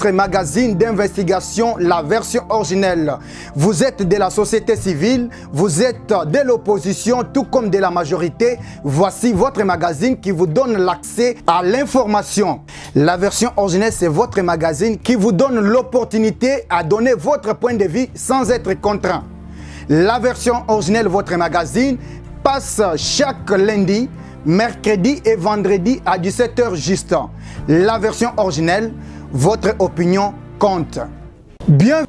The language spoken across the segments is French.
votre magazine d'investigation, la version originelle. Vous êtes de la société civile, vous êtes de l'opposition, tout comme de la majorité. Voici votre magazine qui vous donne l'accès à l'information. La version originelle, c'est votre magazine qui vous donne l'opportunité à donner votre point de vue sans être contraint. La version originelle, votre magazine, passe chaque lundi, mercredi et vendredi à 17h juste. La version originelle, votre opinion compte. Bien.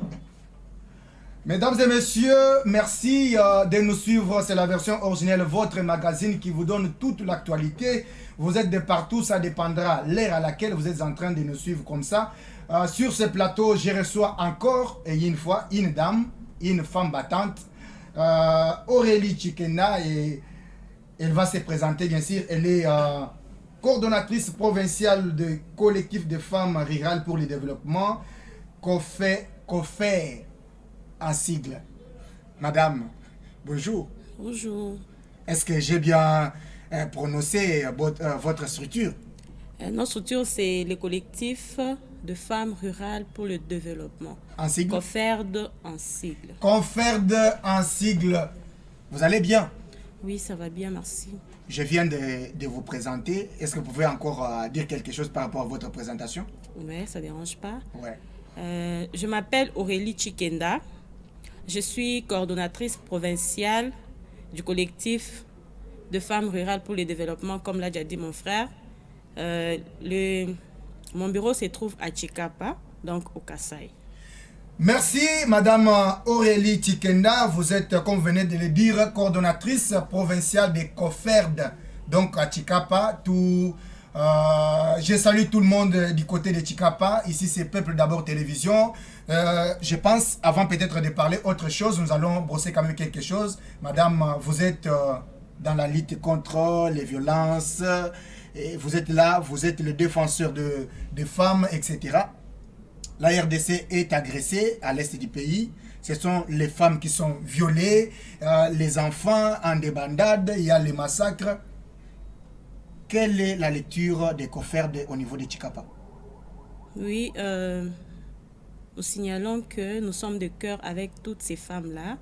Mesdames et messieurs, merci de nous suivre. C'est la version originelle, votre magazine qui vous donne toute l'actualité. Vous êtes de partout, ça dépendra l'heure à laquelle vous êtes en train de nous suivre comme ça. Sur ce plateau, je reçois encore et une fois une dame, une femme battante, Aurélie Tchikenda, et elle va se présenter bien sûr. Elle est coordonnatrice provinciale du collectif de femmes rurales pour le développement, COFER en sigle. Madame, bonjour. Bonjour. Est-ce que j'ai bien prononcé votre structure? Notre structure, c'est le collectif de femmes rurales pour le développement. En sigle? COFERD en sigle. COFERD en sigle. Vous allez bien? Oui, ça va bien, merci. Je viens de vous présenter. Est-ce que vous pouvez encore dire quelque chose par rapport à votre présentation? Oui, ça ne dérange pas. Ouais. Je m'appelle Aurélie Tchikenda. Je suis coordonnatrice provinciale du collectif de femmes rurales pour le développement, comme l'a déjà dit mon frère. Mon bureau se trouve à Tchikapa, donc au Kasaï. Merci, Madame Aurélie Tchikenda. Vous êtes, comme vous venez de le dire, coordonnatrice provinciale de COFERD, donc à Tchikapa. Je salue tout le monde du côté de Tchikapa. Ici, c'est Peuple d'abord Télévision. Je pense, avant peut-être de parler autre chose, nous allons brosser quand même quelque chose. Madame, vous êtes dans la lutte contre les violences. Et vous êtes là, vous êtes le défenseur des femmes, etc. La RDC est agressée à l'est du pays. Ce sont les femmes qui sont violées, les enfants en débandade, il y a les massacres. Quelle est la lecture des COFERD au niveau de Tchikapa? Oui, nous signalons que nous sommes de cœur avec toutes ces femmes-là,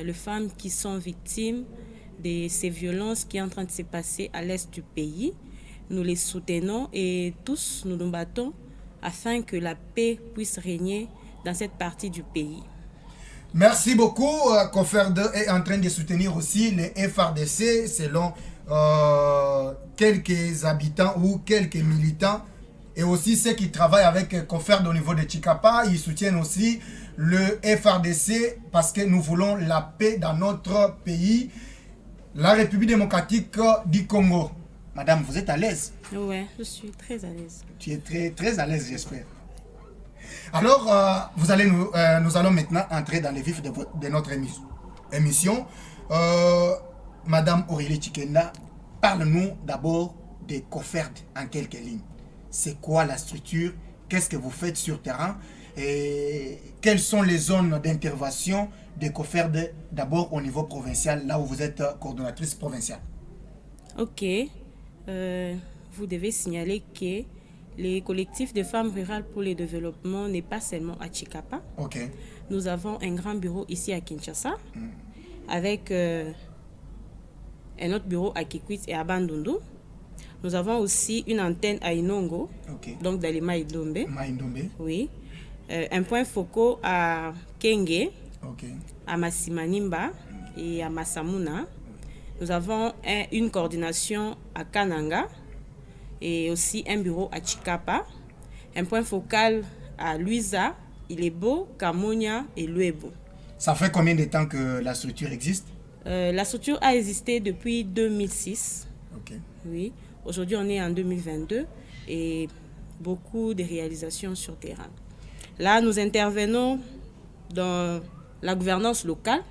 les femmes qui sont victimes de ces violences qui sont en train de se passer à l'est du pays. Nous les soutenons et tous nous nous battons afin que la paix puisse régner dans cette partie du pays. Merci beaucoup. COFERD est en train de soutenir aussi les FRDC selon quelques habitants ou quelques militants. Et aussi ceux qui travaillent avec COFERD au niveau de Tchikapa, ils soutiennent aussi le FRDC parce que nous voulons la paix dans notre pays, la République démocratique du Congo. Madame, vous êtes à l'aise? Oui, je suis très à l'aise. Tu es très à l'aise, j'espère. Alors, nous allons maintenant entrer dans le vif de notre émission. Madame Aurélie Tchikenda, parle-nous d'abord des COFERD en quelques lignes. C'est quoi la structure? Qu'est-ce que vous faites sur terrain? Et quelles sont les zones d'intervention des COFERD d'abord au niveau provincial, là où vous êtes coordonnatrice provinciale? Ok. Vous devez signaler que les collectifs de femmes rurales pour le développement n'est pas seulement à Tchikapa. Okay. Nous avons un grand bureau ici à Kinshasa, avec un autre bureau à Kikwit et à Bandundu. Nous avons aussi une antenne à Inongo, donc dans les Maïdombe. Oui. Un point focal à Kenge, à Massimanimba et à Massamuna. Nous avons une coordination à Kananga et aussi un bureau à Tchikapa, un point focal à Luisa, Ilebo, Kamonia et Luebo. Ça fait combien de temps que la structure existe? La structure a existé depuis 2006. Oui. Aujourd'hui, on est en 2022 et beaucoup de réalisations sur terrain. Là, nous intervenons dans la gouvernance locale.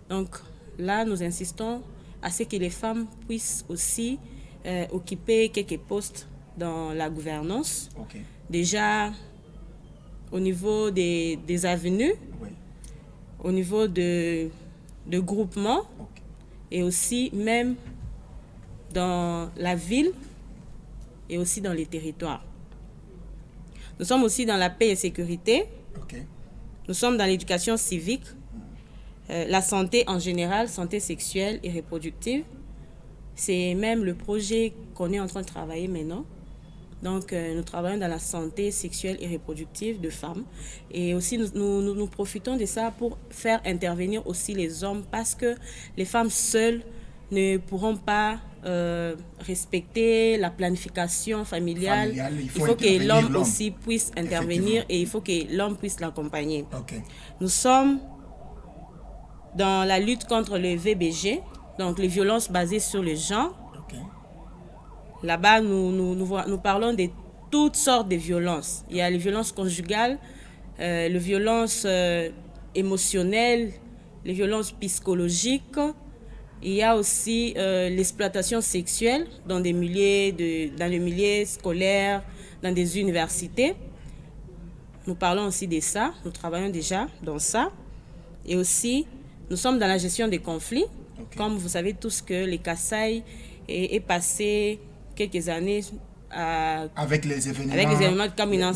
Donc, là, nous insistons à ce que les femmes puissent aussi occuper quelques postes dans la gouvernance. Déjà, au niveau des avenues, au niveau de groupements, et aussi même dans la ville et aussi dans les territoires. Nous sommes aussi dans la paix et sécurité. Ok. Nous sommes dans l'éducation civique, la santé en général, santé sexuelle et reproductive. C'est même le projet qu'on est en train de travailler maintenant. Donc, nous travaillons dans la santé sexuelle et reproductive de femmes. Et aussi, nous profitons de ça pour faire intervenir aussi les hommes parce que les femmes seules ne pourront pas respecter la planification familiale. Il faut que l'homme aussi puisse intervenir et il faut que l'homme puisse l'accompagner. Okay. Nous sommes dans la lutte contre le VBG, donc les violences basées sur le genre. Okay. Là-bas, nous parlons de toutes sortes de violences. Il y a les violences conjugales, les violences émotionnelles, les violences psychologiques. Il y a aussi l'exploitation sexuelle dans le milieu scolaire, dans des universités. Nous parlons aussi de ça, nous travaillons déjà dans ça. Et aussi, nous sommes dans la gestion des conflits. Okay. Comme vous savez tous que les Kasaï est passé quelques années avec les événements de Kamina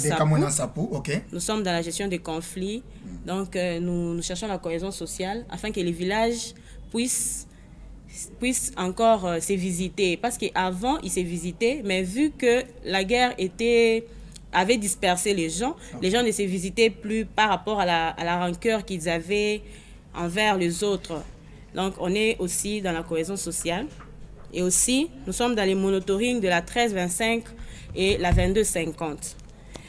Sapou. Okay. Nous sommes dans la gestion des conflits. Donc, nous cherchons la cohésion sociale afin que les villages puissent encore se visiter. Parce qu'avant, ils se visitaient, mais vu que la guerre avait dispersé les gens, okay. Les gens ne se visitaient plus par rapport à la rancœur qu'ils avaient envers les autres. Donc, on est aussi dans la cohésion sociale. Et aussi, nous sommes dans les monitoring de la 1325 et la 2250.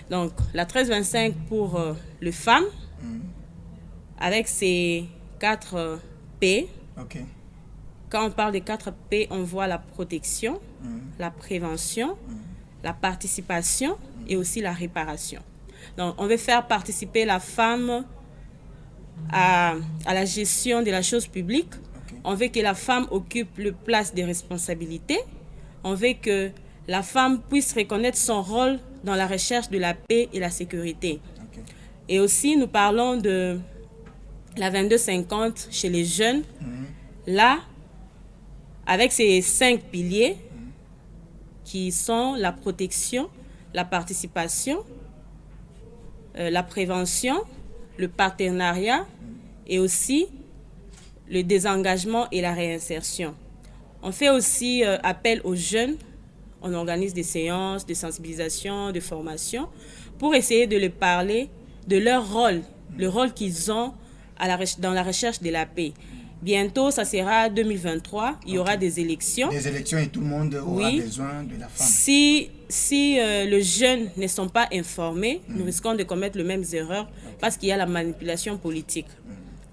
Donc, la 1325 pour les femmes, avec ses 4 P. Okay. Quand on parle des 4 P, on voit la protection, la prévention, la participation et aussi la réparation. Donc, on veut faire participer la femme à la gestion de la chose publique. Okay. On veut que la femme occupe le place de responsabilité. On veut que la femme puisse reconnaître son rôle dans la recherche de la paix et la sécurité. Okay. Et aussi, nous parlons de la 2250 chez les jeunes. Là, avec ces 5 piliers qui sont la protection, la participation, la prévention, le partenariat et aussi le désengagement et la réinsertion. On fait aussi appel aux jeunes, on organise des séances de sensibilisation, de formation, pour essayer de leur parler de leur rôle, le rôle qu'ils ont dans la recherche de la paix. Bientôt, ça sera 2023, il y aura des élections. Des élections et tout le monde aura besoin de la femme. Si les jeunes ne sont pas informés, nous risquons de commettre les mêmes erreurs parce qu'il y a la manipulation politique.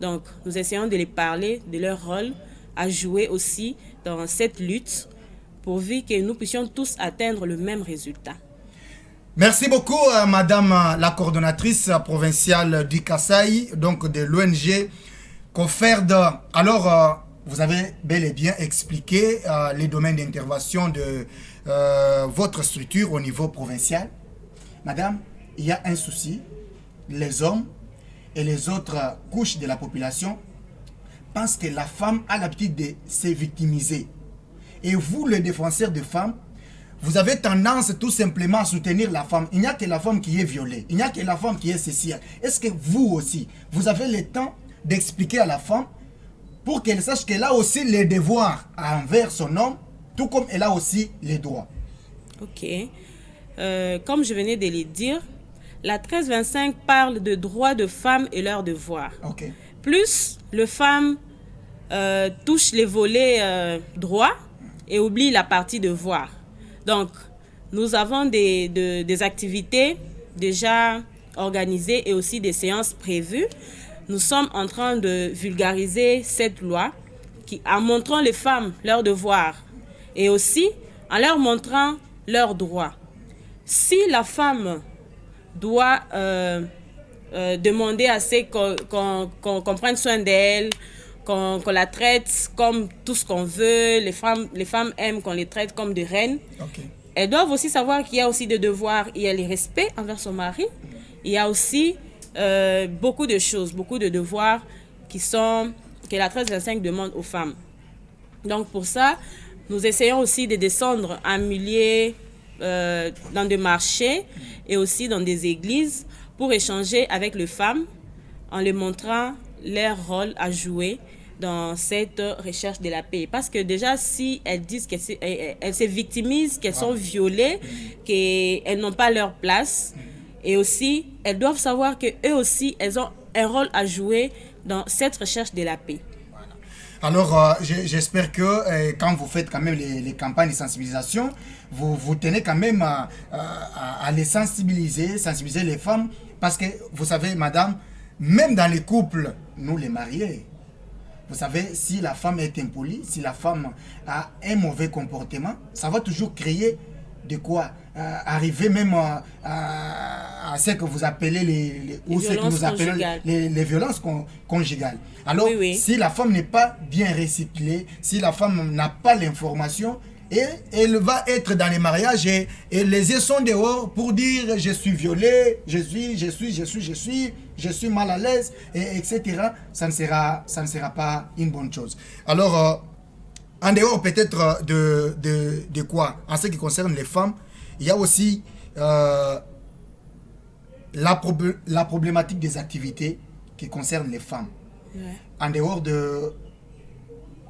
Donc, nous essayons de les parler de leur rôle à jouer aussi dans cette lutte pourvu que nous puissions tous atteindre le même résultat. Merci beaucoup, Madame la coordonnatrice provinciale du Kasaï, donc de l'ONG COFERD. Alors, vous avez bel et bien expliqué les domaines d'intervention de votre structure au niveau provincial. Madame, il y a un souci. Les hommes et les autres couches de la population pensent que la femme a l'habitude de se victimiser. Et vous, les défenseurs de femmes, vous avez tendance tout simplement à soutenir la femme. Il n'y a que la femme qui est violée. Il n'y a que la femme qui est ceci. Est-ce que vous aussi, vous avez le temps d'expliquer à la femme pour qu'elle sache qu'elle a aussi les devoirs envers son homme, tout comme elle a aussi les droits? Ok. Comme je venais de le dire, la 1325 parle de droits de femmes et leurs devoirs. Okay. Plus les femmes touchent les volets droits et oublient la partie devoirs. Donc, nous avons des activités déjà organisées et aussi des séances prévues. Nous sommes en train de vulgariser cette loi en montrant les femmes leurs devoirs et aussi en leur montrant leurs droits. Si la femme doit demander à ce qu'on prenne soin d'elle, qu'on la traite comme tout ce qu'on veut, les femmes aiment qu'on les traite comme des reines. Okay. Elles doivent aussi savoir qu'il y a aussi des devoirs. Il y a le respect envers son mari. Il y a aussi beaucoup de choses, beaucoup de devoirs que la 1325 demande aux femmes. Donc pour ça, nous essayons aussi de descendre en milieu dans des marchés et aussi dans des églises pour échanger avec les femmes en leur montrant leur rôle à jouer dans cette recherche de la paix. Parce que déjà, si elles disent qu'elles se victimisent, qu'elles sont violées, qu'elles n'ont pas leur place, et aussi, elles doivent savoir qu'eux aussi, elles ont un rôle à jouer dans cette recherche de la paix. Alors, j'espère que quand vous faites quand même les campagnes de sensibilisation, vous tenez quand même à les sensibiliser les femmes. Parce que, vous savez, madame, même dans les couples, nous les mariés, vous savez, si la femme est impolie, si la femme a un mauvais comportement, ça va toujours créer de quoi arriver même à ce que vous appelez les violences conjugales. Alors, si la femme n'est pas bien recyclée, si la femme n'a pas l'information, et elle va être dans les mariages et les yeux sont dehors pour dire je suis violée, je suis mal à l'aise, etc. Ça ne sera pas une bonne chose. Alors, en dehors peut-être de quoi, en ce qui concerne les femmes, il y a aussi la problématique des activités qui concernent les femmes. Ouais. En dehors de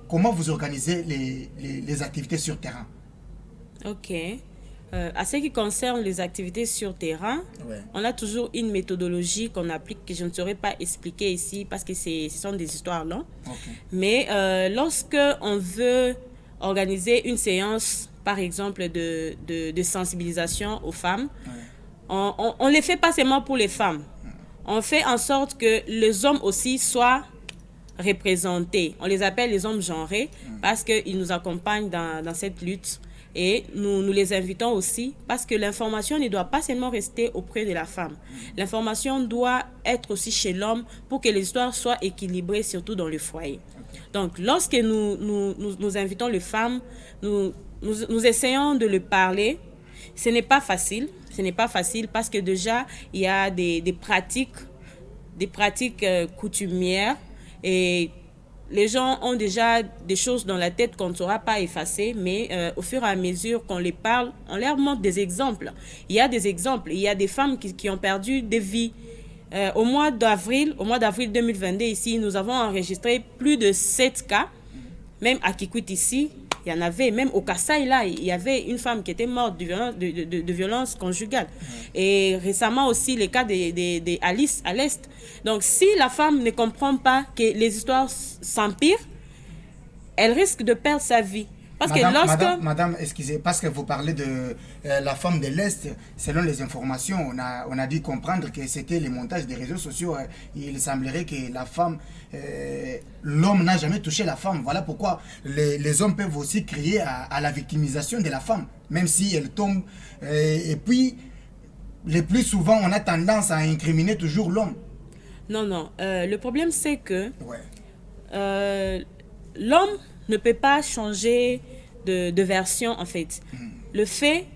comment vous organisez les activités sur terrain. Ok. À ce qui concerne les activités sur terrain, on a toujours une méthodologie qu'on applique que je ne saurais pas expliquer ici parce que ce sont des histoires longues. Okay. Mais lorsque on veut organiser une séance, par exemple, de sensibilisation aux femmes, on ne les fait pas seulement pour les femmes. On fait en sorte que les hommes aussi soient représentés. On les appelle les hommes genrés parce qu'ils nous accompagnent dans cette lutte. Et nous les invitons aussi parce que l'information ne doit pas seulement rester auprès de la femme. L'information doit être aussi chez l'homme pour que l'histoire soit équilibrée, surtout dans le foyer. Donc, lorsque nous invitons les femmes, nous essayons de leur parler. Ce n'est pas facile. Ce n'est pas facile parce que déjà, il y a des pratiques coutumières et les gens ont déjà des choses dans la tête qu'on ne saura pas effacer, mais au fur et à mesure qu'on les parle, on leur montre des exemples. Il y a des exemples. Il y a des femmes qui ont perdu des vies. Au mois d'avril 2022, ici, nous avons enregistré plus de 7 cas. Même à Kikwit ici, il y en avait. Même au Kasaï, là, il y avait une femme qui était morte de violence conjugale. Et récemment aussi, les cas de Alice à l'Est. Donc, si la femme ne comprend pas que les histoires s'empirent, elle risque de perdre sa vie. Parce Madame, excusez, parce que vous parlez de la femme de l'Est, selon les informations, on a dû comprendre que c'était les montages des réseaux sociaux. Il semblerait que la femme, l'homme n'a jamais touché la femme. Voilà pourquoi les hommes peuvent aussi crier à la victimisation de la femme, même si elle tombe. Et puis, le plus souvent, on a tendance à incriminer toujours l'homme. Non. Le problème, c'est que l'homme ne peut pas changer de version, en fait. Le fait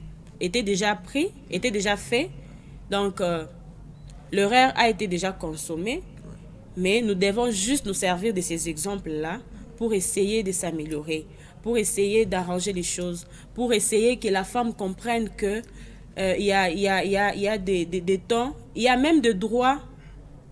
était déjà pris, était déjà fait. Donc, l'erreur a été déjà consommée. Mais nous devons juste nous servir de ces exemples-là pour essayer de s'améliorer, pour essayer d'arranger les choses, pour essayer que la femme comprenne que il y a des temps, il y a même des droits.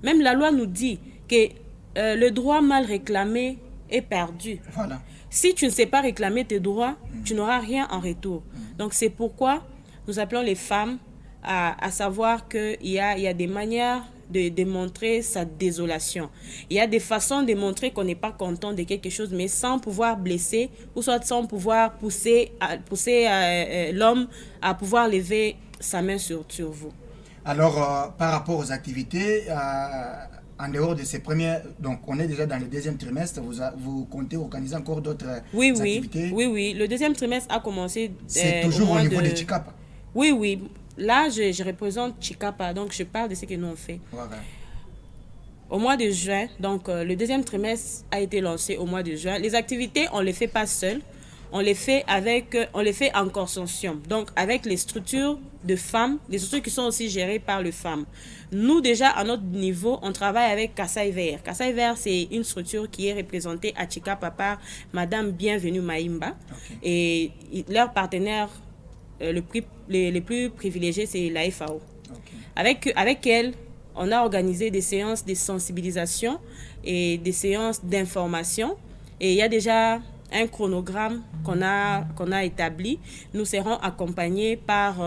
Même la loi nous dit que le droit mal réclamé est perdu. Voilà. Si tu ne sais pas réclamer tes droits, tu n'auras rien en retour. Donc, c'est pourquoi nous appelons les femmes à savoir qu'il y a des manières de démontrer sa désolation. Il y a des façons de montrer qu'on n'est pas content de quelque chose, mais sans pouvoir blesser, ou soit sans pouvoir pousser l'homme à pouvoir lever sa main sur vous. Alors, par rapport aux activités, en dehors de ces premières, donc on est déjà dans le deuxième trimestre, vous comptez organiser encore d'autres activités? Oui, le deuxième trimestre a commencé. C'est toujours au niveau de Chikapa? Oui. Là, je représente Chikapa, donc je parle de ce que nous on fait. Voilà. Au mois de juin, donc le deuxième trimestre a été lancé au mois de juin. Les activités, on ne les fait pas seules. On les fait en consortium, donc avec les structures de femmes, des structures qui sont aussi gérées par les femmes. Nous, déjà, à notre niveau, on travaille avec Kasaï Vert. Kasaï Vert, c'est une structure qui est représentée à Chikapa par Madame Bienvenue Maïmba. Okay. Et leur partenaire les plus privilégiés, c'est la FAO. Ok. Avec elle, on a organisé des séances de sensibilisation et des séances d'information. Et il y a déjà un chronogramme qu'on a établi. Nous serons accompagnés par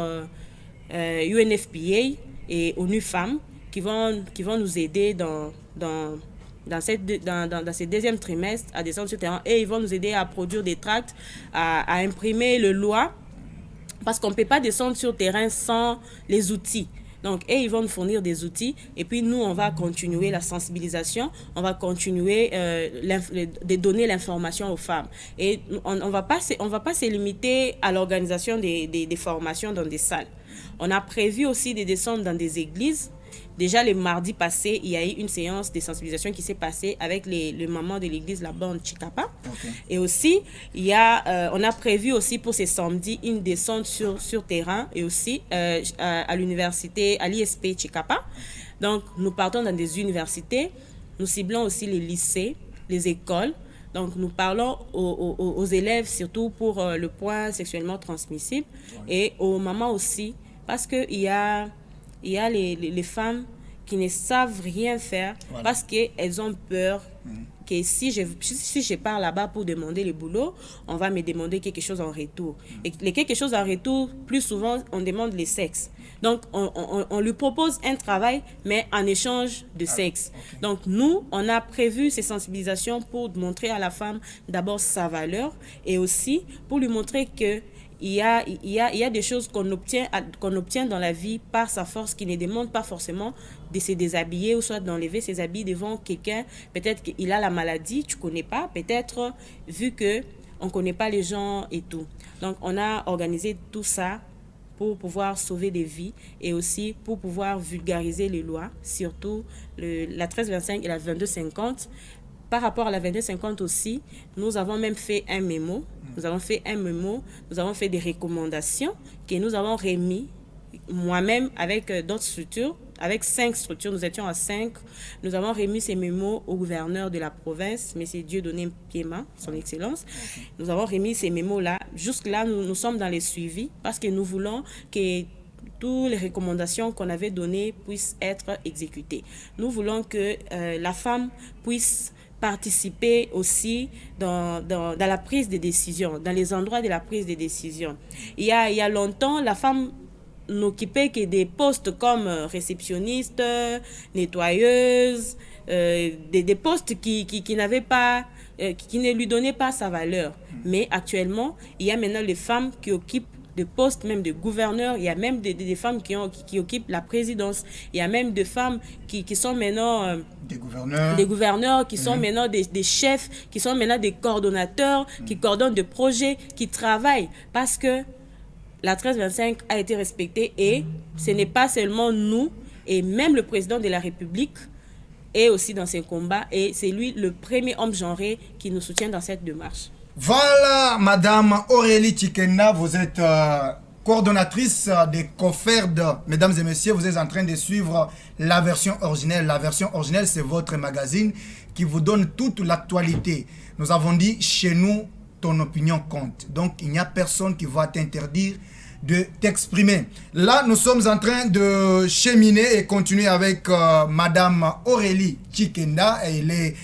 UNFPA et ONU Femmes qui vont nous aider dans ce deuxième trimestre à descendre sur le terrain, et ils vont nous aider à produire des tracts, à imprimer le loi, parce qu'on ne peut pas descendre sur le terrain sans les outils. Donc, ils vont nous fournir des outils, et puis nous, on va continuer la sensibilisation, on va continuer de donner l'information aux femmes. Et on va pas se limiter à l'organisation des formations dans des salles. On a prévu aussi de descendre dans des églises. Déjà, le mardi passé, il y a eu une séance de sensibilisation qui s'est passée avec les mamans de l'église là-bas en Chikapa. Okay. Et aussi, on a prévu aussi pour ce samedi une descente sur terrain, et aussi à l'université, à l'ISP Chikapa. Donc, nous partons dans des universités, nous ciblons aussi les lycées, les écoles. Donc, nous parlons aux élèves, surtout pour le point sexuellement transmissible, et aux mamans aussi, parce qu'il y a les femmes qui ne savent rien faire, parce qu'elles ont peur que si je pars là-bas pour demander le boulot, on va me demander quelque chose en retour. Et les quelque chose en retour, plus souvent, on demande le sexe. Donc, on lui propose un travail, mais en échange de sexe. Okay. Donc, nous, on a prévu ces sensibilisations pour montrer à la femme d'abord sa valeur, et aussi pour lui montrer que il y a des choses qu'on obtient dans la vie par sa force, qui ne demande pas forcément de se déshabiller ou soit d'enlever ses habits devant quelqu'un. Peut-être qu'il a la maladie, tu ne connais pas, peut-être vu qu'on ne connaît pas les gens et tout. Donc, on a organisé tout ça pour pouvoir sauver des vies, et aussi pour pouvoir vulgariser les lois, surtout la 1325 et la 2250. Par rapport à la 2250 aussi, nous avons même fait un mémo. Nous avons fait des recommandations que nous avons remis moi-même avec d'autres structures, avec 5 structures, nous étions à 5. Nous avons remis ces mémos au gouverneur de la province, M. Dieudonné Piema, son Excellence. Nous avons remis ces mémos-là. Jusque-là, nous sommes dans les suivis, parce que nous voulons que toutes les recommandations qu'on avait données puissent être exécutées. Nous voulons que la femme puisse participer aussi dans la prise des décisions, dans les endroits de la prise des décisions. Il y a longtemps, la femme n'occupait que des postes comme réceptionniste, nettoyeuse, des postes qui n'avaient pas, qui ne lui donnaient pas sa valeur. Mais actuellement, il y a maintenant les femmes qui occupent des postes même de gouverneurs, il y a même des femmes qui occupent la présidence, il y a même des femmes qui sont maintenant des gouverneurs, qui sont maintenant des chefs, qui sont maintenant des coordonnateurs, qui coordonnent des projets, qui travaillent, parce que la 1325 a été respectée, et ce n'est pas seulement nous, et même le président de la République est aussi dans ces combats, et c'est lui le premier homme genré qui nous soutient dans cette démarche. Voilà, Madame Aurélie Tchikenda, vous êtes coordonnatrice des COFERD. Mesdames et messieurs, vous êtes en train de suivre la version originelle. La version originelle, c'est votre magazine qui vous donne toute l'actualité. Nous avons dit, chez nous, ton opinion compte. Donc, il n'y a personne qui va t'interdire de t'exprimer. Là, nous sommes en train de cheminer et continuer avec Madame Aurélie Tchikenda. Elle est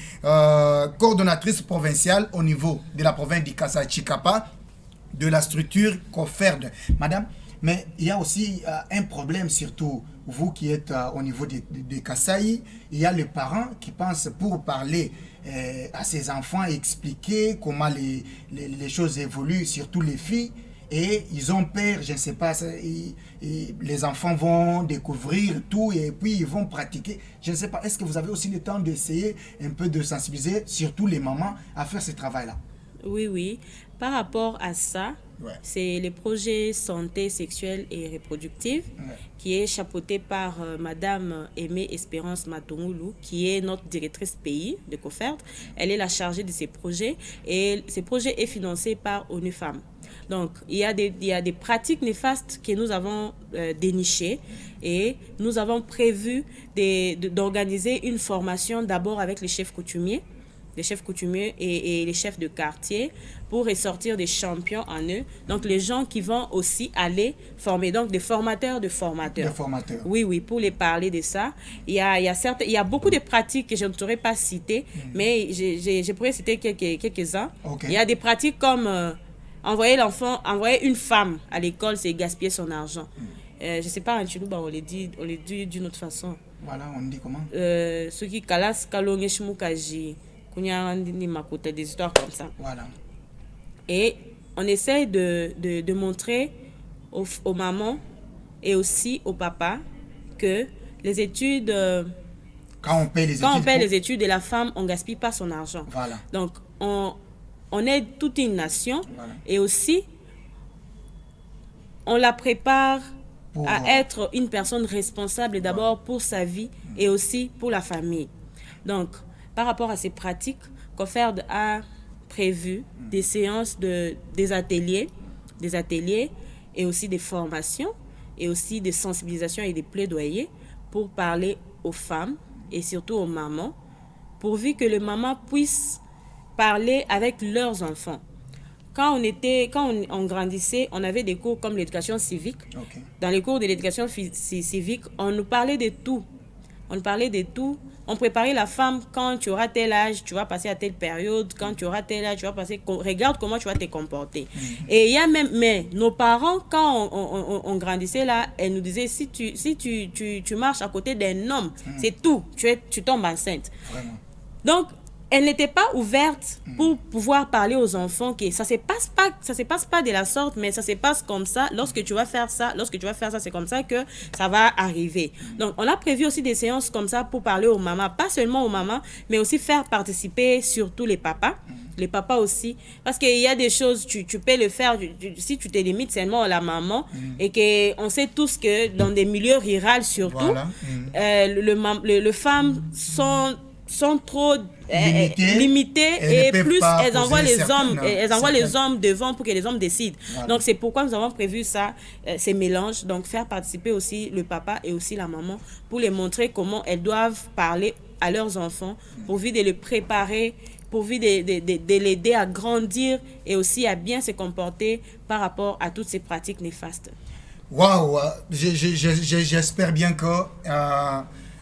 coordonnatrice provinciale au niveau de la province du Kasai-Chikapa, de la structure COFERD. Madame, mais il y a aussi un problème, surtout vous qui êtes au niveau de Kasai. Il y a les parents qui pensent, pour parler à ses enfants, expliquer comment les choses évoluent, surtout les filles, et ils ont peur, je ne sais pas, les enfants vont découvrir tout et puis ils vont pratiquer. Je ne sais pas, est-ce que vous avez aussi le temps d'essayer un peu de sensibiliser, surtout les mamans, à faire ce travail-là? Oui. Par rapport à ça, c'est le projet santé sexuelle et reproductive qui est chapeauté par Madame Aimée Espérance Matongulu, qui est notre directrice pays de COFERD. Elle est la chargée de ces projets, et ces projets est financé par ONU Femmes. Donc, il y a des pratiques néfastes que nous avons dénichées, et nous avons prévu d'organiser une formation d'abord avec les chefs coutumiers, les chefs coutumiers et les chefs de quartier pour ressortir des champions en eux. Donc, les gens qui vont aussi aller former, donc des formateurs de formateurs. Des formateurs. Oui, pour les parler de ça. Il y a beaucoup de pratiques que je ne saurais pas citer, mais je pourrais citer quelques-uns. Okay. Il y a des pratiques comme envoyer une femme à l'école, c'est gaspiller son argent. Je ne sais pas, en Chilouba, on le dit d'une autre façon. Voilà, on dit comment? Ceux qui kalas kalonge shmukaji, des histoires comme ça. Voilà. Et on essaie de montrer aux mamans et aussi aux papas que les études... Quand on paye les études de la femme, on ne gaspille pas son argent. Voilà. Donc, on aide toute une nation. Voilà. Et aussi, on la prépare à être une personne responsable d'abord pour sa vie et aussi pour la famille. Donc, par rapport à ces pratiques, COFERD a prévu des séances des ateliers et aussi des formations et aussi des sensibilisations et des plaidoyers pour parler aux femmes et surtout aux mamans, pourvu que les mamans puissent parler avec leurs enfants. Quand on grandissait, on avait des cours comme l'éducation civique. Okay. Dans les cours de l'éducation civique, on nous parlait de tout. On préparait la femme: quand tu auras tel âge, tu vas passer à telle période. Quand tu auras tel âge, tu vas passer... Regarde comment tu vas te comporter. Et il y a même... Mais nos parents, quand on grandissait là, elles nous disaient: si tu marches à côté d'un homme, c'est tout. Tu tombes enceinte. Vraiment. Donc, elle n'était pas ouverte pour pouvoir parler aux enfants que ça se passe pas de la sorte, mais ça se passe comme ça. Lorsque tu vas faire ça, c'est comme ça que ça va arriver. Donc, on a prévu aussi des séances comme ça pour parler aux mamans, pas seulement aux mamans, mais aussi faire participer surtout les papas. Les papas aussi, parce qu'il y a des choses, tu peux le faire si tu te limites seulement à la maman, et qu'on sait tous que dans des milieux ruraux surtout, voilà. les femmes sont trop limitées et plus elles envoient les hommes devant pour que les hommes décident. Voilà. Donc c'est pourquoi nous avons prévu ça, ces mélanges, donc faire participer aussi le papa et aussi la maman pour les montrer comment elles doivent parler à leurs enfants, pourvu de les préparer, pourvu de l'aider à grandir et aussi à bien se comporter par rapport à toutes ces pratiques néfastes. Waouh, j'espère bien que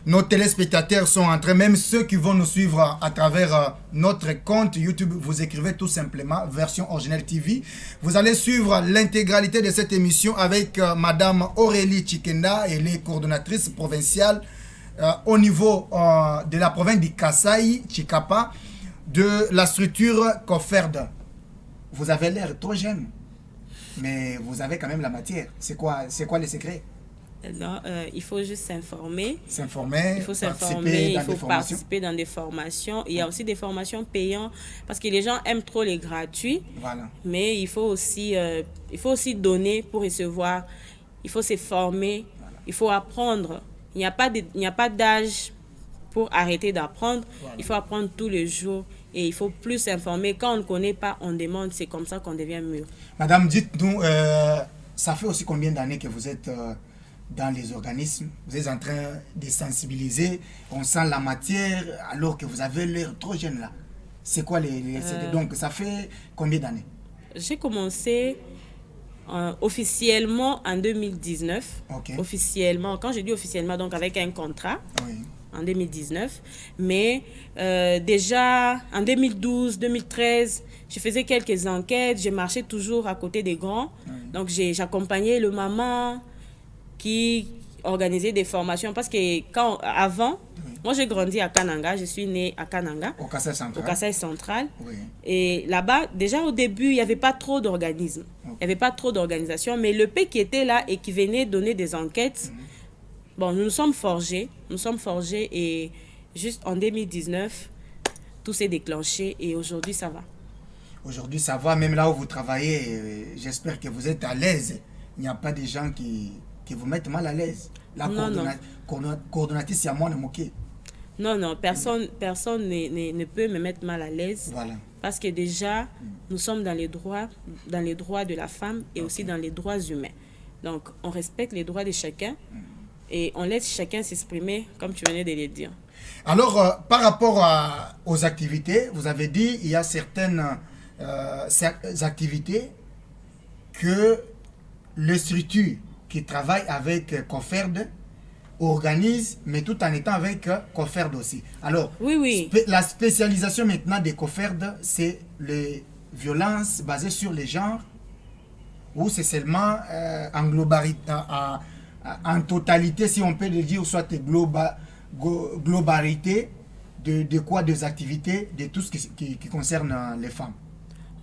nos téléspectateurs sont en train, même ceux qui vont nous suivre à travers notre compte YouTube, vous écrivez tout simplement Version Originelle TV. Vous allez suivre l'intégralité de cette émission avec Madame Aurélie Chikenda, elle est coordonnatrice provinciale au niveau de la province du Kasaï, Chikapa, de la structure COFERD. Vous avez l'air trop jeune, mais vous avez quand même la matière. C'est quoi les secrets? Non, il faut juste s'informer. Il faut participer dans des formations. Il y a aussi des formations payantes parce que les gens aiment trop les gratuits. Voilà. Mais il faut aussi donner pour recevoir. Il faut se former. Voilà. Il faut apprendre. Il n'y a pas d'âge pour arrêter d'apprendre. Voilà. Il faut apprendre tous les jours et il faut plus s'informer. Quand on ne connaît pas, on demande. C'est comme ça qu'on devient mûr. Madame, dites-nous, ça fait aussi combien d'années que vous êtes dans les organismes? Vous êtes en train de sensibiliser, on sent la matière alors que vous avez l'air trop jeune là. C'est quoi donc ça fait combien d'années? J'ai commencé officiellement en 2019. Okay. Officiellement, quand je dis officiellement, donc avec un contrat. Oui. En 2019, mais déjà en 2012, 2013, je faisais quelques enquêtes, je marchais toujours à côté des grands, donc j'accompagnais le maman qui organisait des formations, parce que avant, moi j'ai grandi à Kananga, je suis née à Kananga, au Kasaï central, oui. Et là-bas, déjà au début, il n'y avait pas trop d'organismes, il n'y avait pas trop d'organisations, mais le P qui était là et qui venait donner des enquêtes, bon, nous sommes forgés et juste en 2019, tout s'est déclenché et aujourd'hui, ça va. Aujourd'hui, ça va, même là où vous travaillez, j'espère que vous êtes à l'aise. Il n'y a pas de gens qui vous mettent mal à l'aise. La coordonnatrice, c'est à moi de moquer. Non, personne ne peut me mettre mal à l'aise. Voilà. Parce que déjà, nous sommes dans les droits de la femme et aussi dans les droits humains. Donc, on respecte les droits de chacun. Et on laisse chacun s'exprimer comme tu venais de le dire. Alors, par rapport à aux activités, vous avez dit il y a certaines activités que les structures qui travaillent avec COFERD organisent, mais tout en étant avec COFERD aussi. Alors, Oui. La spécialisation maintenant des COFERD, c'est les violences basées sur les genres, ou c'est seulement en globalité, en totalité, si on peut le dire, soit globalité de quoi, des activités, de tout ce qui concerne les femmes.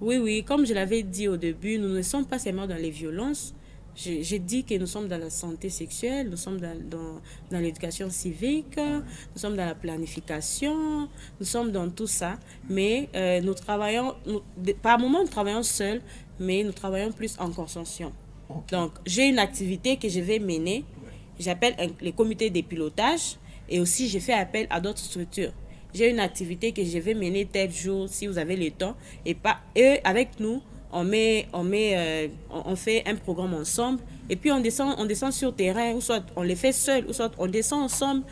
Oui, comme je l'avais dit au début, nous ne sommes pas seulement dans les violences. J'ai dit que nous sommes dans la santé sexuelle, nous sommes dans l'éducation civique, nous sommes dans la planification, nous sommes dans tout ça. Mais nous travaillons, par moments nous travaillons seuls, mais nous travaillons plus en consortium. Okay. Donc, j'ai une activité que je vais mener, j'appelle les comités de pilotage, et aussi je fais appel à d'autres structures. J'ai une activité que je vais mener tel jour, si vous avez le temps, et avec nous, on fait un programme ensemble, et puis on descend sur le terrain, ou soit on les fait seul, ou soit on descend ensemble.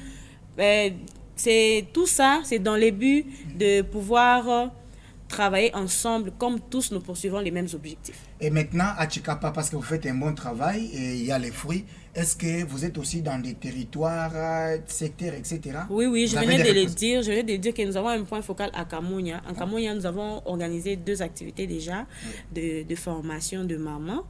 C'est tout ça, c'est dans le but de pouvoir travailler ensemble, comme tous nous poursuivons les mêmes objectifs. Et maintenant, à Chikapa, parce que vous faites un bon travail et il y a les fruits, est-ce que vous êtes aussi dans des territoires, secteurs, etc.? Oui, je venais de dire que nous avons un point focal à Kamounia. En Kamounia, nous avons organisé 2 activités déjà de formation de mamans.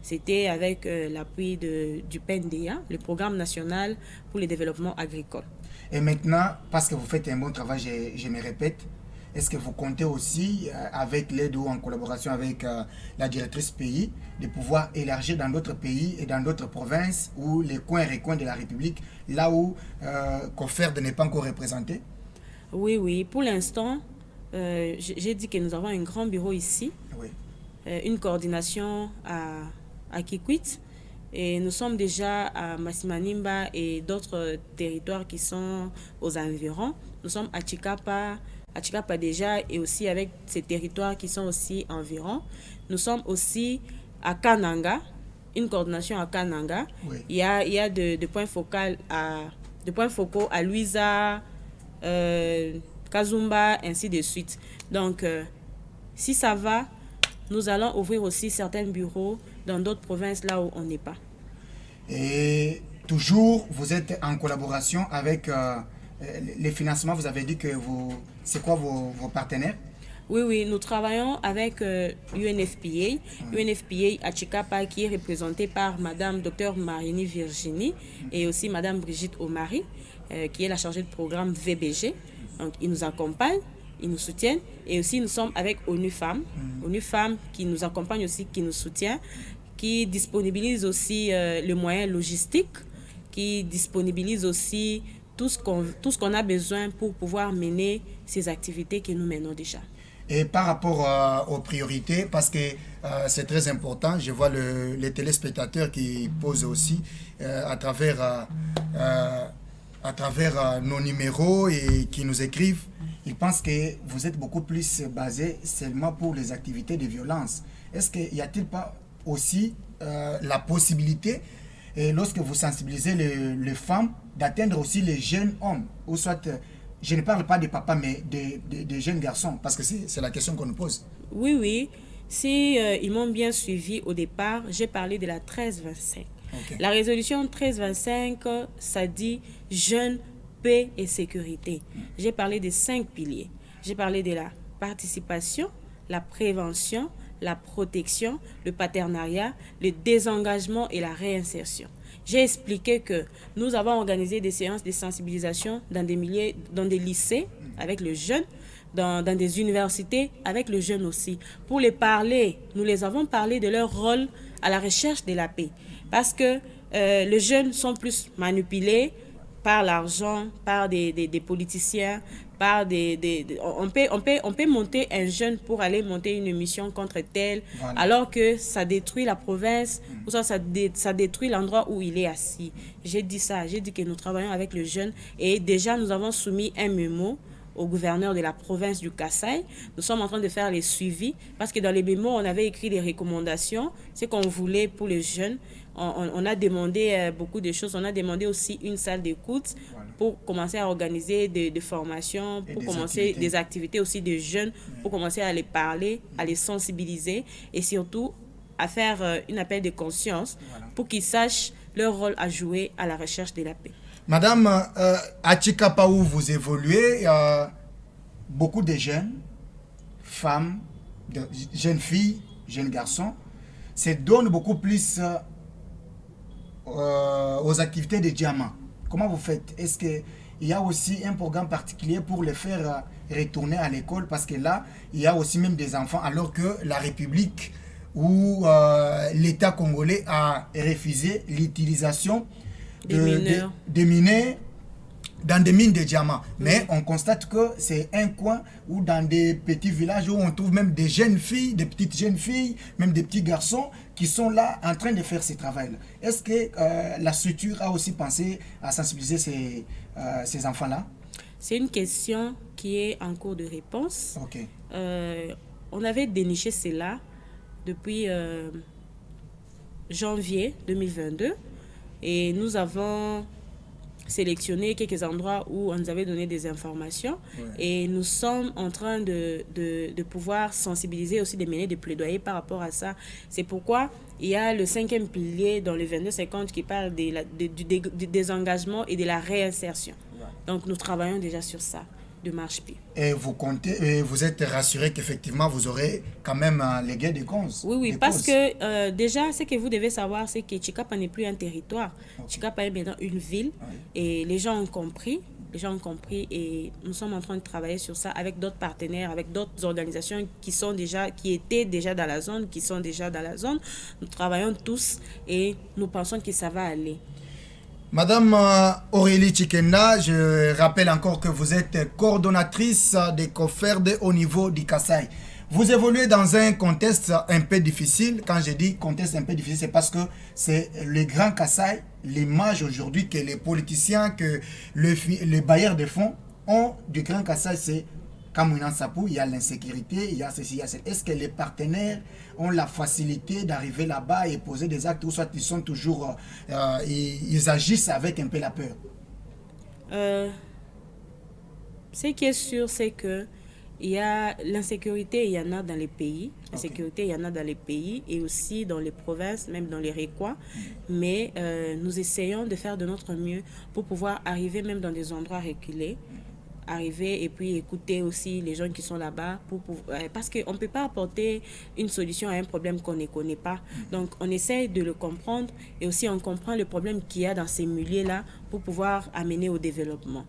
C'était avec l'appui du PNDA, le Programme national pour le développement agricole. Et maintenant, parce que vous faites un bon travail, je me répète, est-ce que vous comptez aussi, avec l'aide ou en collaboration avec la directrice pays, de pouvoir élargir dans d'autres pays et dans d'autres provinces ou les coins et recoins de la République, là où COFERD n'est pas encore représenté? Oui. Pour l'instant, j'ai dit que nous avons un grand bureau ici, une coordination à Kikwit, et nous sommes déjà à Masimanimba et d'autres territoires qui sont aux environs. Nous sommes à Chikapa déjà, et aussi avec ces territoires qui sont aussi environs. Nous sommes aussi à Kananga, une coordination à Kananga. Oui. Il y a de points focaux à Luisa, Kazumba, ainsi de suite. Donc, si ça va, nous allons ouvrir aussi certains bureaux dans d'autres provinces là où on n'est pas. Et toujours, vous êtes en collaboration avec les financements. Vous avez dit que c'est quoi vos partenaires? Oui, nous travaillons avec UNFPA. UNFPA à Chikapa, qui est représentée par Madame Dr Marini Virginie et aussi Madame Brigitte Omari, qui est la chargée de programme VBG. Donc, ils nous accompagnent, ils nous soutiennent. Et aussi, nous sommes avec ONU Femmes. ONU Femmes qui nous accompagne aussi, qui nous soutient, qui disponibilise aussi le moyen logistique, qui disponibilise aussi tout ce qu'on a besoin pour pouvoir mener ces activités que nous menons déjà. Et par rapport aux priorités, parce que c'est très important, je vois les téléspectateurs qui posent aussi à travers nos numéros et qui nous écrivent, ils pensent que vous êtes beaucoup plus basé seulement pour les activités de violence. Est-ce qu'il y a-t-il pas aussi la possibilité, lorsque vous sensibilisez les femmes, d'atteindre aussi les jeunes hommes, ou soit, je ne parle pas des papas, mais des jeunes garçons, parce que c'est la question qu'on nous pose. Oui. Si ils m'ont bien suivi au départ, j'ai parlé de la 1325. Okay. La résolution 1325, ça dit jeunes, paix et sécurité. J'ai parlé des 5 piliers. J'ai parlé de la participation, la prévention, la protection, le partenariat, le désengagement et la réinsertion. J'ai expliqué que nous avons organisé des séances de sensibilisation dans des lycées avec les jeunes, dans des universités avec les jeunes aussi. Pour les parler, nous les avons parlé de leur rôle à la recherche de la paix. Parce que les jeunes sont plus manipulés par l'argent, par des politiciens, par on peut monter un jeune pour aller monter une mission contre tel, voilà. Alors que ça détruit la province, ou ça détruit l'endroit où il est assis. J'ai dit que nous travaillons avec le jeune, et déjà nous avons soumis un mémo au gouverneur de la province du Kasaï. Nous sommes en train de faire les suivis, parce que dans les mémos, on avait écrit des recommandations, ce qu'on voulait pour les jeunes. On a demandé beaucoup de choses. On a demandé aussi une salle d'écoute, voilà. pour commencer à organiser des formations, pour commencer des activités aussi de jeunes, pour commencer à les parler, à les sensibiliser et surtout à faire un appel de conscience pour qu'ils sachent leur rôle à jouer à la recherche de la paix. Madame, à Tchikapa où vous évoluez, beaucoup de jeunes, femmes, de jeunes filles, jeunes garçons, se donnent beaucoup plus aux activités de diamant. Comment vous faites? Est-ce qu'il y a aussi un programme particulier pour les faire retourner à l'école? Parce que là, il y a aussi même des enfants, alors que la République ou l'État congolais a refusé l'utilisation des mineurs dans des mines de diamants. Mais on constate que c'est un coin où dans des petits villages où on trouve même des jeunes filles, des petites jeunes filles, même des petits garçons qui sont là en train de faire ce travail-là. Est-ce que la structure a aussi pensé à sensibiliser ces enfants-là? C'est une question qui est en cours de réponse. Okay. On avait déniché cela depuis janvier 2022 et nous avons sélectionné quelques endroits où on nous avait donné des informations et nous sommes en train de pouvoir sensibiliser aussi, de mener des plaidoyers par rapport à ça. C'est pourquoi il y a le 5e pilier dans le 2250 qui parle du désengagement et de la réinsertion. Donc nous travaillons déjà sur ça. De marche-pied. Et vous comptez, vous êtes rassuré qu'effectivement vous aurez quand même les gains de cause? Oui, parce que déjà, ce que vous devez savoir, c'est que Tchikapa n'est plus un territoire. Tchikapa est maintenant une ville et les gens ont compris. Et nous sommes en train de travailler sur ça avec d'autres partenaires, avec d'autres organisations qui étaient déjà dans la zone, qui sont déjà dans la zone. Nous travaillons tous et nous pensons que ça va aller. Madame Aurélie Tchikenda, je rappelle encore que vous êtes coordonnatrice des COFERD au niveau du Kasaï. Vous évoluez dans un contexte un peu difficile. Quand je dis contexte un peu difficile, c'est parce que c'est le Grand Kasaï, l'image aujourd'hui que les politiciens, que les bailleurs de fonds ont du Grand Kasaï, c'est Kamouinan Sapou, il y a l'insécurité, il y a ceci, il y a ceci. Est-ce que les partenaires ont la facilité d'arriver là-bas et poser des actes ou soit ils sont toujours, ils agissent avec un peu la peur? Ce qui est sûr, c'est que il y a l'insécurité, il y en a dans les pays. L'insécurité, il y en a dans les pays et aussi dans les provinces, même dans les récois. Mais nous essayons de faire de notre mieux pour pouvoir arriver même dans des endroits reculés. Arriver et puis écouter aussi les gens qui sont là-bas parce qu'on ne peut pas apporter une solution à un problème qu'on ne connaît pas. Donc, on essaie de le comprendre et aussi on comprend le problème qu'il y a dans ces milieux-là pour pouvoir amener au développement.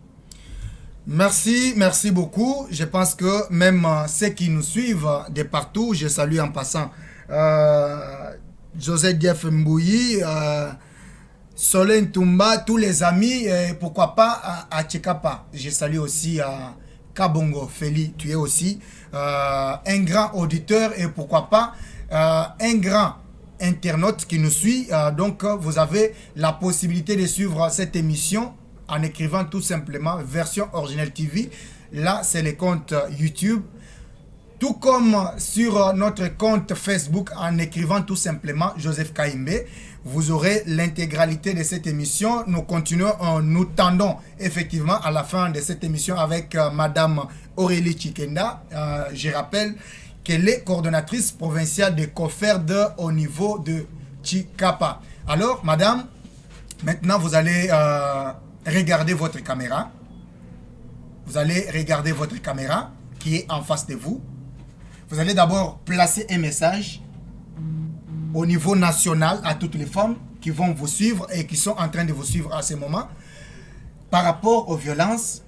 Merci beaucoup. Je pense que même ceux qui nous suivent de partout, je salue en passant José Dief Mbouyi, Solène Toumba, tous les amis, pourquoi pas à Tchikapa. Je salue aussi Kabongo Feli, tu es aussi un grand auditeur et pourquoi pas un grand internaute qui nous suit. Donc vous avez la possibilité de suivre cette émission en écrivant tout simplement version originale TV. Là, c'est le compte YouTube. Tout comme sur notre compte Facebook en écrivant tout simplement Joseph Kaimbe. Vous aurez l'intégralité de cette émission. Nous continuons, nous tendons effectivement à la fin de cette émission avec Madame Aurélie Tchikenda. Je rappelle qu'elle est coordonnatrice provinciale de COFERD au niveau de Tchikapa. Alors, Madame, maintenant vous allez regarder votre caméra. Vous allez regarder votre caméra qui est en face de vous. Vous allez d'abord placer un message au niveau national à toutes les femmes qui vont vous suivre et qui sont en train de vous suivre à ce moment par rapport aux violences.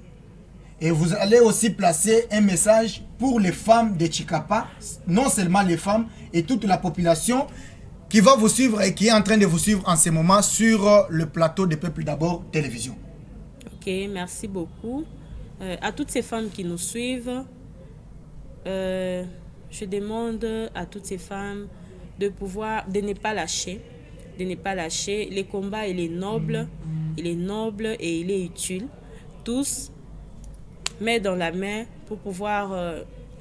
Et vous allez aussi placer un message pour les femmes de Tchikapa, non seulement les femmes et toute la population qui va vous suivre et qui est en train de vous suivre en ce moment sur le plateau de Peuple d'abord télévision. Ok, merci beaucoup. À toutes ces femmes qui nous suivent, je demande à toutes ces femmes de ne pas lâcher. Le combat, il est noble et il est utile. Tous, main dans la main pour pouvoir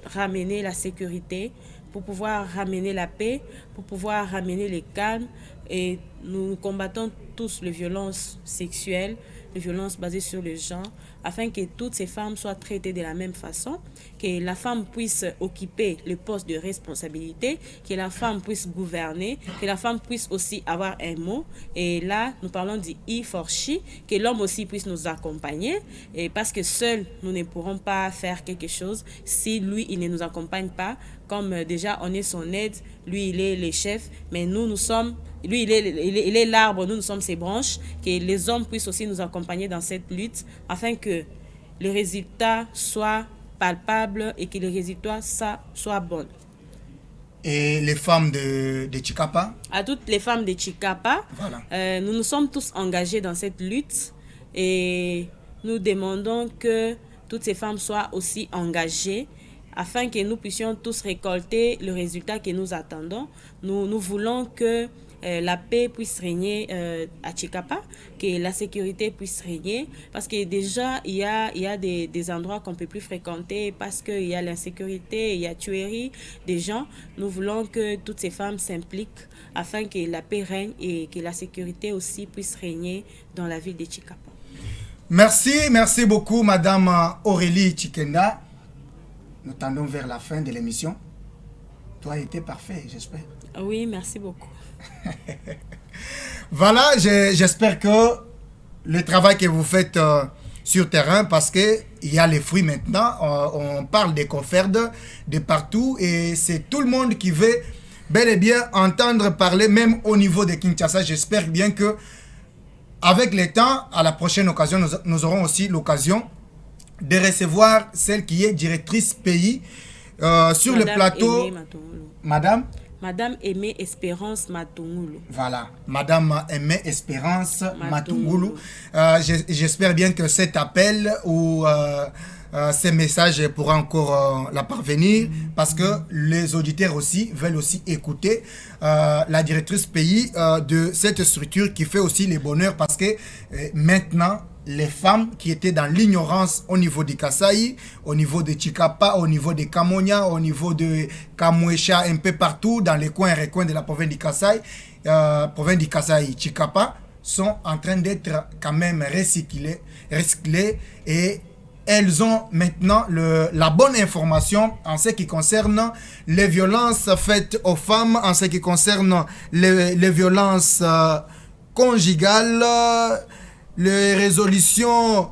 ramener la sécurité, pour pouvoir ramener la paix, pour pouvoir ramener le calme. Et nous combattons tous les violences sexuelles, de violences basées sur le genre, afin que toutes ces femmes soient traitées de la même façon, que la femme puisse occuper le poste de responsabilité, que la femme puisse gouverner, que la femme puisse aussi avoir un mot. Et là, nous parlons du I for She, que l'homme aussi puisse nous accompagner, et parce que seuls, nous ne pourrons pas faire quelque chose si lui, il ne nous accompagne pas. Comme déjà, on est son aide, lui, il est le chef, mais nous sommes... Lui, il est l'arbre, nous sommes ses branches, que les hommes puissent aussi nous accompagner dans cette lutte afin que les résultats soient palpables et que les résultats soient bons. Et les femmes de Chikapa? À toutes les femmes de Chikapa, voilà. Nous nous sommes tous engagés dans cette lutte et nous demandons que toutes ces femmes soient aussi engagées afin que nous puissions tous récolter le résultat que nous attendons. Nous voulons que la paix puisse régner à Chikapa, que la sécurité puisse régner, parce que déjà il y a des endroits qu'on ne peut plus fréquenter parce qu'il y a l'insécurité, il y a tuerie des gens. Nous voulons que toutes ces femmes s'impliquent afin que la paix règne et que la sécurité aussi puisse régner dans la ville de Chikapa. Merci beaucoup Madame Aurélie Chikenda. Nous tendons vers la fin de l'émission. Toi, été parfait, j'espère. Oui, merci beaucoup. Voilà, j'espère que le travail que vous faites sur terrain, parce qu'il y a les fruits maintenant, on parle des confrères de partout et c'est tout le monde qui veut bel et bien entendre parler, même au niveau de Kinshasa. J'espère bien que avec le temps, à la prochaine occasion, nous aurons aussi l'occasion de recevoir celle qui est directrice pays sur le plateau. Madame Aimée Espérance Matungulu. Voilà, Madame Aimée Espérance Matungulu. J'espère bien que cet appel ou ces messages pourront encore la parvenir, parce que les auditeurs aussi veulent aussi écouter la directrice pays de cette structure qui fait aussi les bonheurs, parce que maintenant, les femmes qui étaient dans l'ignorance au niveau de Kasaï, au niveau de Chikapa, au niveau de Kamonia, au niveau de Kamouécha, un peu partout dans les coins et recoins de la province du Kasaï, Chikapa, sont en train d'être quand même recyclées et elles ont maintenant la bonne information en ce qui concerne les violences faites aux femmes, en ce qui concerne les violences conjugales, les résolutions,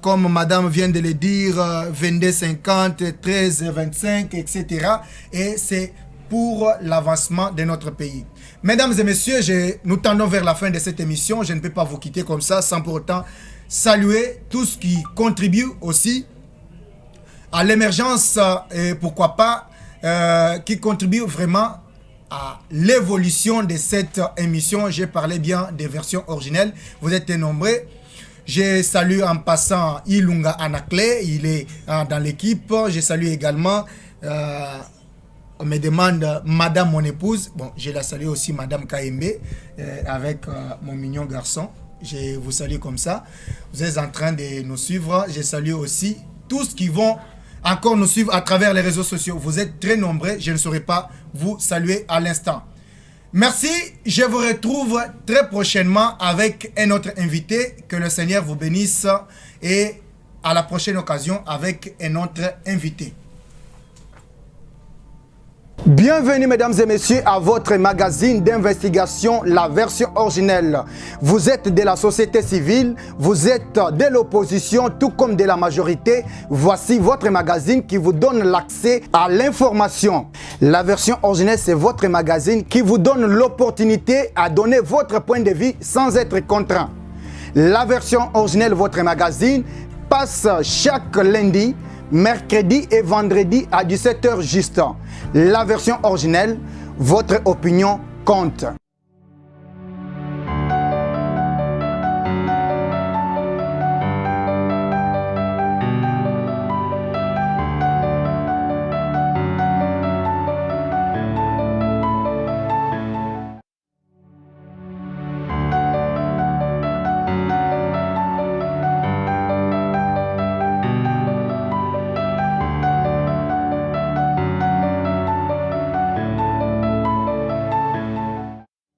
comme madame vient de le dire, 2250, 1325, etc. Et c'est pour l'avancement de notre pays. Mesdames et messieurs, nous tendons vers la fin de cette émission. Je ne peux pas vous quitter comme ça sans pour autant saluer tous qui contribuent aussi à l'émergence et pourquoi pas qui contribuent vraiment à l'évolution de cette émission. J'ai parlé bien des versions originelles. Vous êtes nombreux. Je salue en passant Ilunga Anakle, il est dans l'équipe. Je salue également, on me demande Madame mon épouse. Bon, je la salue aussi Madame Kaembe avec mon mignon garçon. Je vous salue comme ça. Vous êtes en train de nous suivre. Je salue aussi tous qui vont encore nous suivre à travers les réseaux sociaux. Vous êtes très nombreux. Je ne saurais pas vous saluer à l'instant. Merci. Je vous retrouve très prochainement avec un autre invité. Que le Seigneur vous bénisse. Et à la prochaine occasion avec un autre invité. Bienvenue mesdames et messieurs à votre magazine d'investigation, la version originelle. Vous êtes de la société civile, vous êtes de l'opposition tout comme de la majorité. Voici votre magazine qui vous donne l'accès à l'information. La version originelle, c'est votre magazine qui vous donne l'opportunité à donner votre point de vue sans être contraint. La version originelle, votre magazine, passe chaque lundi, mercredi et vendredi à 17h juste. La version originelle, votre opinion compte.